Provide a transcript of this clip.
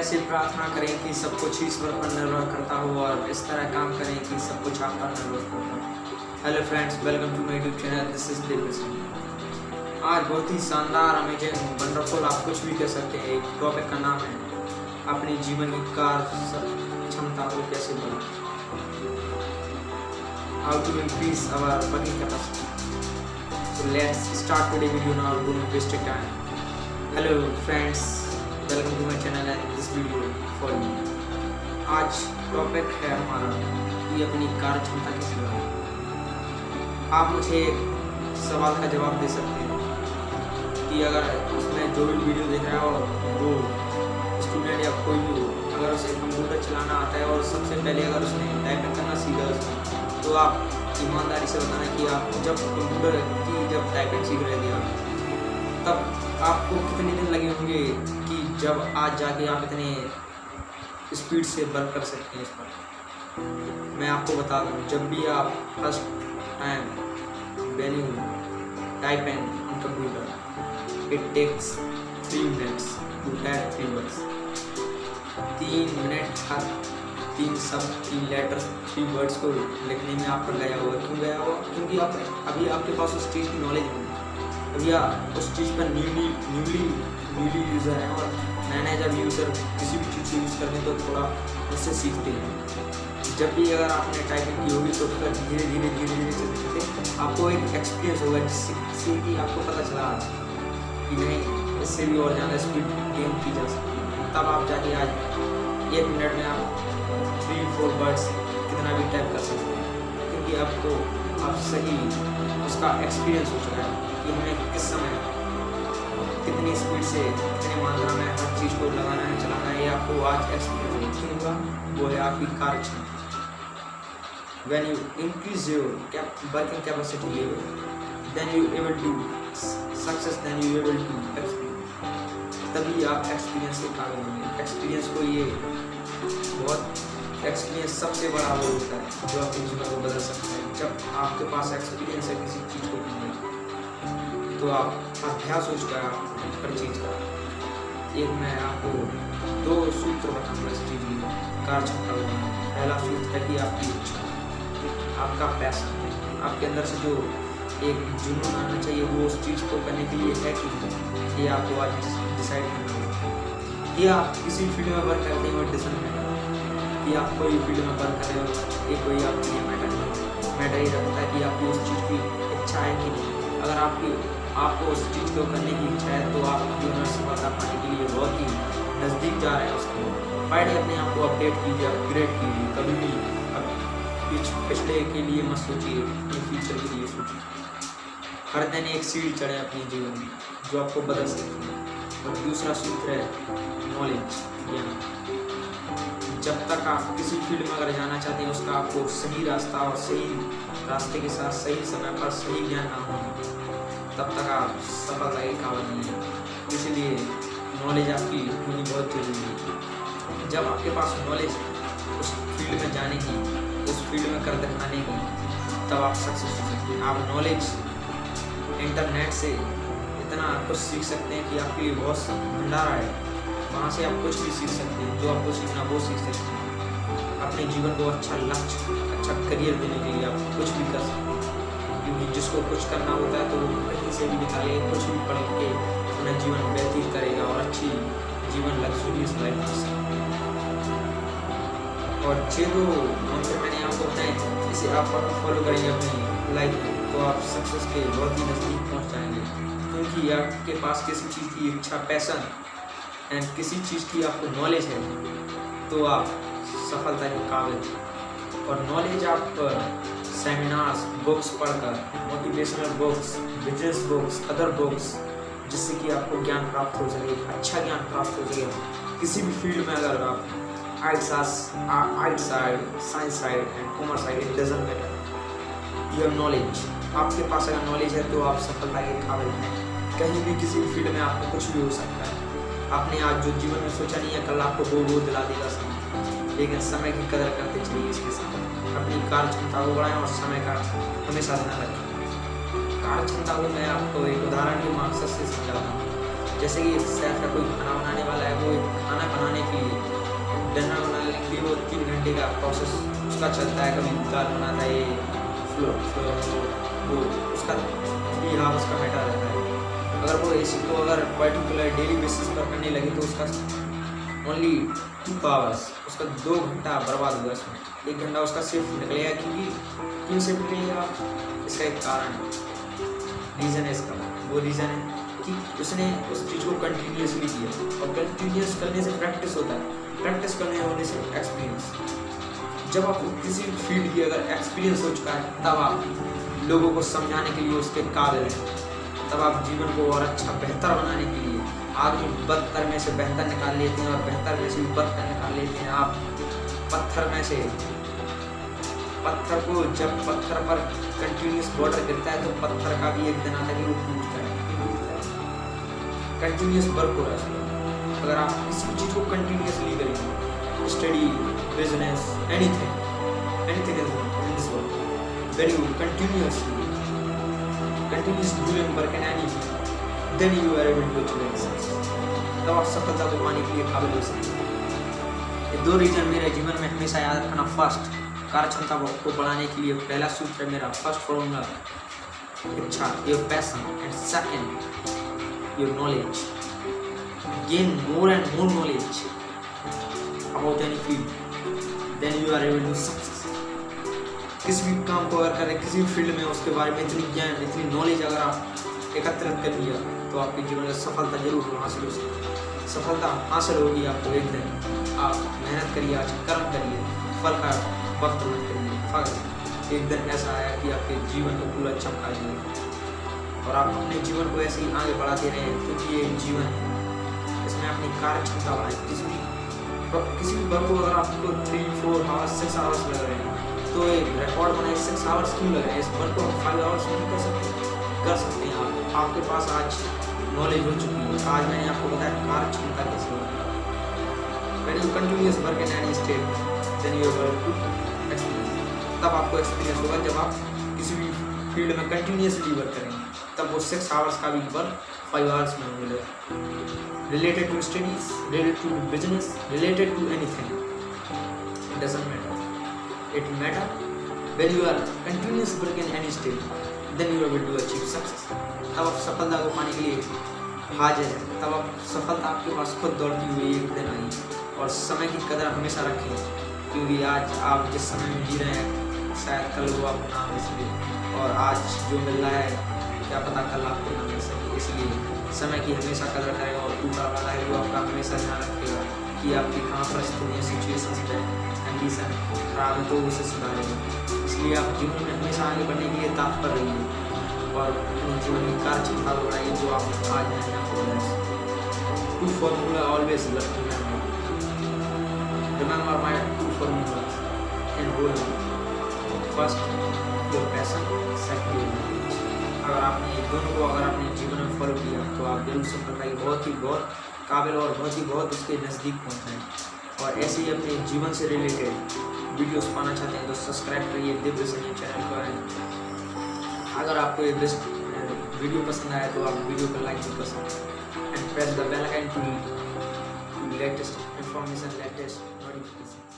ऐसे प्रार्थना करें कि सब कुछ ईश्वर पर निर्भर करता हो और इस तरह काम करें कि सब कुछ आप पर निर्भर करता हो। Hello friends, welcome to my YouTube channel. This is David. आज बहुत ही शानदार, अमेजिंग, वंडरफुल, आप कुछ भी कह सकते हैं, एक टॉपिक का नाम है अपने जीवन की कार्य क्षमता को कैसे बढ़ाएं। How to increase our working capacity. So let's start today's video now. Don't waste your time. Hello friends, welcome to my channel and this video for you. आज टॉपिक है हमारा कि अपनी कार्य क्षमता कैसे बढ़ाएं। आप मुझे एक सवाल का जवाब दे सकते हैं कि अगर उसमें जो भी वीडियो देख रहा हो वो स्टूडेंट या कोई भी हो, अगर उसे कंप्यूटर चलाना आता है और सबसे पहले अगर उसने टाइपिंग करना सीखा उसने, तो आप ईमानदारी से बताना कि आप जब कंप्यूटर की जब टाइपिंग सीख रहे थे आप, तब आपको कितने दिन लगे होंगे कि जब आज जाके आप इतने स्पीड से वर्क कर सकते हैं इस पर। मैं आपको बता दूं, जब भी आप first time when you type in on computer, it takes 3 minutes to type 3 words। 3 minute हर 3 शब्द 3 लेटर्स 3 वर्ड्स को लिखने में आपका गया होगा। क्यों गया होगा? क्योंकि आप अभी आपके पास उस चीज़ की नॉलेज नहीं है, अभी आप उस चीज़ पर न्यूली यूज़र हैं और नए जब यूज़र किसी भी चीज़ को यूज़ करते हैं तो थोड़ा उससे सीखते हैं। जब भी अगर आपने टाइपिंग की होगी तो फिर धीरे धीरे चलते आपको एक एक्सपीरियंस होगा जिससे कि आपको पता चला कि नहीं, इससे भी और ज़्यादा स्पीड गेन की जा सकती है। तब आप जाके आज 1 मिनट में आप 3-4 वर्ड्स कितना भी टाइप कर सकते हैं, क्योंकि आपको आप सही उसका एक्सपीरियंस हो चुका है कि हमें किस समय कितनी स्पीड से कितनी मात्रा में हर चीज़ को लगाना है, चलाना है। ये आपको आज एक्सपीरियंस होगा, वो है आपकी कार्य क्षमता। When you increase your working capacity level, then you able to success, then you able to experience। तभी आप एक्सपीरियंस के काबिल होंगे। एक्सपीरियंस को ये बहुत एक्सपीरियंस सबसे बड़ा वो होता है जो अपने जीवन को बदल सकता है। जब आपके पास एक्सपीरियंस है किसी चीज़ को करने, तो आप अभ्यास हो चुका है हर चीज़ का। एक मैं आपको 2 सूत्र बताऊँगा इस चीज़ की कार्य क्षमता को। पहला सूत्र है कि आपकी इच्छा, आपका पैशन, आपके अंदर से जो एक जुनून आना चाहिए वो उस चीज़ को करने के लिए है कि ये आपको आज डिसाइड करना होगा। ये आप किसी फील्ड में वर्क करते हैं और डिसाइड करना कि आप कोई फील्ड में वर्क कर रहे हो, ये कोई आपके लिए मैटर ही रखता है कि आपकी उस चीज़ की इच्छा है कि नहीं। अगर आपको उस चीज़ को करने की इच्छा है तो आप जीवन में सफलता पाने के लिए बहुत ही नज़दीक जा रहे हैं उसको। पर डे अपने आप को अपडेट कीजिए, अपग्रेड कीजिए। कभी भी पिछले के लिए मत सोचिए, अपने फ्यूचर के लिए सोचिए। हर दिन एक सीढ़ी चढ़े अपने जीवन में जो आपको बदल सकती है। और दूसरा सूत्र है नॉलेज, ज्ञान। जब तक आप किसी फील्ड में अगर जाना चाहते हैं उसका आपको सही रास्ता और सही रास्ते के साथ सही समय पर सही ज्ञान ना हो, तब तक आप सफलता के काबिल नहीं है। इसलिए नॉलेज आपकी होनी बहुत जरूरी है। जब आपके पास नॉलेज है उस फील्ड में जाने की, उस फील्ड में कर दिखाने की, तब आप सक्सेस हो सकते हैं। आप नॉलेज इंटरनेट से इतना कुछ सीख सकते हैं कि आपके लिए बहुत भंडारा है। वहाँ से आप कुछ भी सीख सकते हैं, जो आपको सीखना वो सीख सकते हैं। अपने जीवन को अच्छा लक्ष्य, अच्छा करियर देने के लिए आप कुछ भी कर सकते हैं, क्योंकि जिसको कुछ करना होता है तो वो कहीं से भी निकाले, कुछ भी पढ़ के अपना जीवन व्यतीत करेगा और अच्छी जीवन लग्जरियस लाइफ जी सकता है। और ये जो मंत्र मैंने आपको बताया, इसे आप फॉलो करेंगे अपनी लाइफ में तो आप सक्सेस के बहुत ही नज़दीक पहुंच जाएंगे। क्योंकि आपके पास किसी चीज़ की इच्छा, पैशन एंड किसी चीज़ की आपको नॉलेज है तो आप सफलता के काबिल हैं। और नॉलेज आप सेमिनार्स, बुक्स पढ़कर, motivational books, business books, other books, जिससे कि आपको ज्ञान प्राप्त हो सके, अच्छा ज्ञान प्राप्त हो सके। किसी भी फील्ड में अगर आप art side, science side and commerce side, it doesn't matter, you have knowledge. आपके पास अगर नॉलेज है तो आप सफलता के काबिल हैं। कहीं भी किसी भी फील्ड में आपको कुछ भी हो सकता है। आपने आज जो जीवन में सोचा नहीं है, कल आपको वो दिला देगा समय। लेकिन समय की कदर करते चलिए इसके साथ। अपनी कार्य क्षमता को बढ़ाएं और समय का हमेशा ध्यान रखें। कार्य क्षमता को मैं आपको एक उदाहरण के मकसद से समझाता हूँ। जैसे कि शेफ का कोई खाना बनाने वाला है, वो खाना बनाने के लिए क्या प्रोसेस उसका चलता है, कभी दाल बनाता है ये वो उसका 3 आवर्स का मैटर रहता है। अगर वो इसी को अगर पर्टिकुलर डेली बेसिस पर करने लगे तो उसका ओनली 2 आवर्स, उसका 2 घंटा बर्बाद हुआ इसमें। 1 घंटा उसका सिर्फ निकलेगा। क्यों सिर्फ निकलेगा? इसका एक कारण है, रीज़न है इसका। वो रीज़न है कि उसने उस चीज़ को कंटिन्यूसली किया, और कंटिन्यूस करने से प्रैक्टिस होता है, प्रैक्टिस करने होने से एक्सपीरियंस। जब आप किसी फील्ड की अगर एक्सपीरियंस हो चुका है, तब आप लोगों को समझाने के लिए उसके काबिल हैं। तब आप जीवन को और अच्छा बेहतर बनाने के लिए आदमी बदतर में से बेहतर निकाल लेते हैं, और बेहतर में से भी बदतर निकाल लेते हैं। आप पत्थर में से, पत्थर को जब पत्थर पर कंटिन्यूस बॉर्डर गिरता है तो पत्थर का भी एक दिन आता है कि वो टूटता है। कंटिन्यूस वर्क हो रहा है। अगर आप किसी चीज़ को कंटिन्यूसली करेंगे, study, business, anything in this world, when you continuously doing work in anything, then you are able to achieve success. तब आप सफलता को पाने के लिए काबिल हो सकते हैं। ये 2 रीजन मेरे जीवन में हमेशा याद रखना। फर्स्ट, कार्य क्षमता को बढ़ाने के लिए पहला सूत्र है मेरा, फर्स्ट फॉर्मूला, इच्छा, your passion, and second your knowledge. Gain more and more knowledge about any field, then you are able to success. किसी भी काम को अगर करें, किसी भी फील्ड में, उसके बारे में इतनी ज्ञान, इतनी नॉलेज अगर आप एकत्रित कर लिया तो आपके जीवन में सफलता जरूर हासिल हो सकती। सफलता हासिल होगी आपको एक दिन। आप मेहनत करिए, आज कर्म करिए, फल का वक्त मत करिए। फल एक दिन ऐसा आया कि आपके जीवन को पूरा चमका दिया, और आप अपने जीवन को ऐसे ही आगे बढ़ाते रहें, क्योंकि ये जीवन है, इसमें अपनी कार्य क्षमता बढ़ाएं। किसी भी वर्क को अगर आपको 3, 4 आवर्स, 6 आवर्स लग रहे हैं, तो एक रिकॉर्ड बनाए 6 आवर्स क्यों लग रहे हैं? इस वर्क को 5 आवर्स नहीं कर सकते हैं आप। आपके पास आज नॉलेज हो चुकी है। आज मैंने आपको बताया कार्य क्षमता कैसे होती है। When you continuous work in any state, then you are able to experience. तब आपको एक्सपीरियंस होगा जब आप किसी भी फील्ड में कंटिन्यूसली वर्क करेंगे, तब वो 6 आवर्स का भी वर्क 5 आवर्स में होने लगेगा। Related to studies, related to business, related to anything, it doesn't matter. It matter when you are continuous work in any state, then you are able to achieve success. तब आप सफलता को पाने के लिए हाजिर हैं। तब आप सफलता आपके पास खुद दौड़ती हुई एक दिन आई। और समय की कदर हमेशा रखें, क्योंकि आज आप जिस समय में जी रहे हैं, शायद कल वो आप ना मिल सके, और आज जो मिल रहा है क्या पता कल आपको ना मिल सके। इसलिए समय की हमेशा कदर करेगा, और ऊपर वाला है वो आपका हमेशा ध्यान रखेगा कि आपकी कहाँ परिस्थितियाँ, सिचुएशंस पे कंडीशन खराब है तो उसे सुधारेगा। इसलिए आप जीवन में हमेशा आगे बढ़ने के लिए तत्पर रहिए, और अपने जीवन की कार्य क्षमता को बढ़ाइए, जो आप आज हैं आपको मिला। 2 formula always remember my 2 formulas and whole life. First, your passion, second, your knowledge. अगर आपने ये दोनों को अगर अपने जीवन में फॉलो किया तो आप जरूर सफलता की बहुत काबिल और बहुत उसके नज़दीक पहुँच जाएँ। और ऐसे ही अपने जीवन से रिलेटेड वीडियोस पाना चाहते हैं तो सब्सक्राइब करिए दिव्य संजीव चैनल को। अगर आपको ये बेस्ट वीडियो पसंद आए तो आप वीडियो को लाइक भी कर सकते हैं, and press the bell icon to latest information, latest notification.